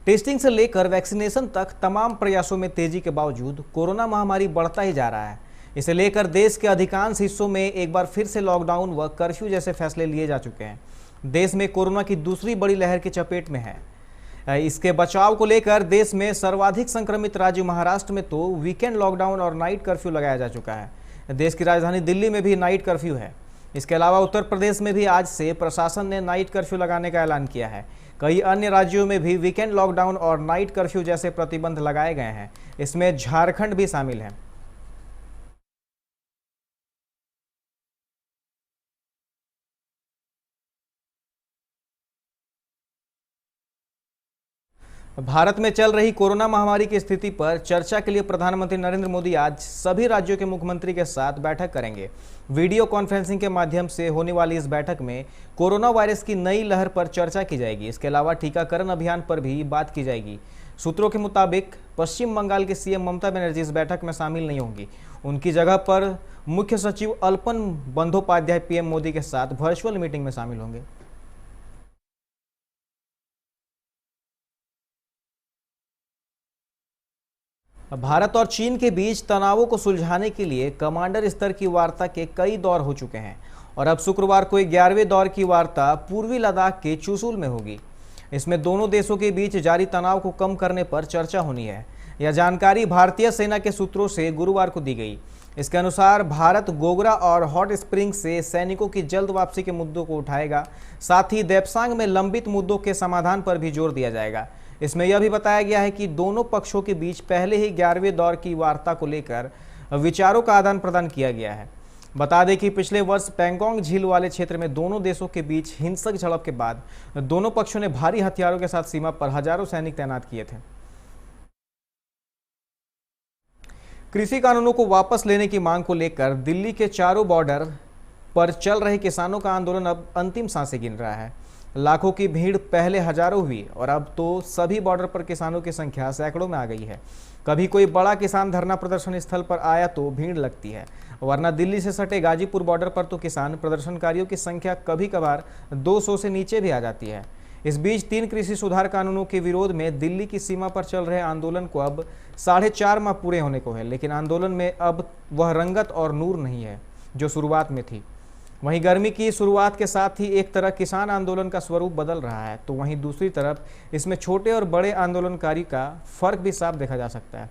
Testing से लेकर vaccination तक तमाम प्रयासों में तेजी के बावजूद कोरोना महामारी बढ़ता ही जा रहा है। इसे लेकर देश के अधिकांश हिस्सों में एक बार फिर से लॉकडाउन व कर्फ्यू जैसे फैसले लिए जा चुके हैं। देश में कोरोना की दूसरी बड़ी लहर की चपेट में है। इसके बचाव को लेकर देश में सर्वाधिक संक्रमित राज्य महाराष्ट्र में तो वीकेंड लॉकडाउन और नाइट कर्फ्यू लगाया जा चुका है। देश की राजधानी दिल्ली में भी नाइट कर्फ्यू है। इसके अलावा उत्तर प्रदेश में भी आज से प्रशासन ने नाइट कर्फ्यू लगाने का ऐलान किया है। कई अन्य राज्यों में भी वीकेंड लॉकडाउन और नाइट कर्फ्यू जैसे प्रतिबंध लगाए गए हैं। इसमें झारखंड भी शामिल है। भारत में चल रही कोरोना महामारी की स्थिति पर चर्चा के लिए प्रधानमंत्री नरेंद्र मोदी आज सभी राज्यों के मुख्यमंत्री के साथ बैठक करेंगे। वीडियो कॉन्फ्रेंसिंग के माध्यम से होने वाली इस बैठक में कोरोना वायरस की नई लहर पर चर्चा की जाएगी। इसके अलावा टीकाकरण अभियान पर भी बात की जाएगी। सूत्रों के मुताबिक पश्चिम बंगाल की सीएम ममता बनर्जी इस बैठक में शामिल नहीं होंगी। उनकी जगह पर मुख्य सचिव अल्पन बंदोपाध्याय पीएम मोदी के साथ वर्चुअल मीटिंग में शामिल होंगे। भारत और चीन के बीच तनावों को सुलझाने के लिए कमांडर स्तर की वार्ता के कई दौर हो चुके हैं और अब शुक्रवार को 11वें दौर की वार्ता पूर्वी लद्दाख के चुशुल में होगी। इसमें दोनों देशों के बीच जारी तनाव को कम करने पर चर्चा होनी है। यह जानकारी भारतीय सेना के सूत्रों से गुरुवार को दी गई। इसके अनुसार भारत गोगरा और हॉट स्प्रिंग से सैनिकों की जल्द वापसी के मुद्दों को उठाएगा। साथ ही देप्सांग में लंबित मुद्दों के समाधान पर भी जोर दिया जाएगा। इसमें यह भी बताया गया है कि दोनों पक्षों के बीच पहले ही 11वें दौर की वार्ता को लेकर विचारों का आदान प्रदान किया गया है। बता दें कि पिछले वर्ष पैंगोंग झील वाले क्षेत्र में दोनों देशों के बीच हिंसक झड़प के बाद दोनों पक्षों ने भारी हथियारों के साथ सीमा पर हजारों सैनिक तैनात किए थे। कृषि कानूनों को वापस लेने की मांग को लेकर दिल्ली के चारों बॉर्डर पर चल रहे किसानों का आंदोलन अब अंतिम सांसें गिन रहा है। लाखों की भीड़ पहले हजारों हुई और अब तो सभी बॉर्डर पर किसानों की संख्या सैकड़ों में आ गई है। कभी कोई बड़ा किसान धरना प्रदर्शन स्थल पर आया तो भीड़ लगती है, वरना दिल्ली से सटे गाजीपुर बॉर्डर पर तो किसान प्रदर्शनकारियों की संख्या कभी कभार 200 से नीचे भी आ जाती है। इस बीच 3 कृषि सुधार कानूनों के विरोध में दिल्ली की सीमा पर चल रहे आंदोलन को अब 4.5 माह पूरे होने को है, लेकिन आंदोलन में अब वह रंगत और नूर नहीं है जो शुरुआत में थी। वहीं गर्मी की शुरुआत के साथ ही एक तरह किसान आंदोलन का स्वरूप बदल रहा है, तो वहीं दूसरी तरफ इसमें छोटे और बड़े आंदोलनकारी का फर्क भी साफ देखा जा सकता है।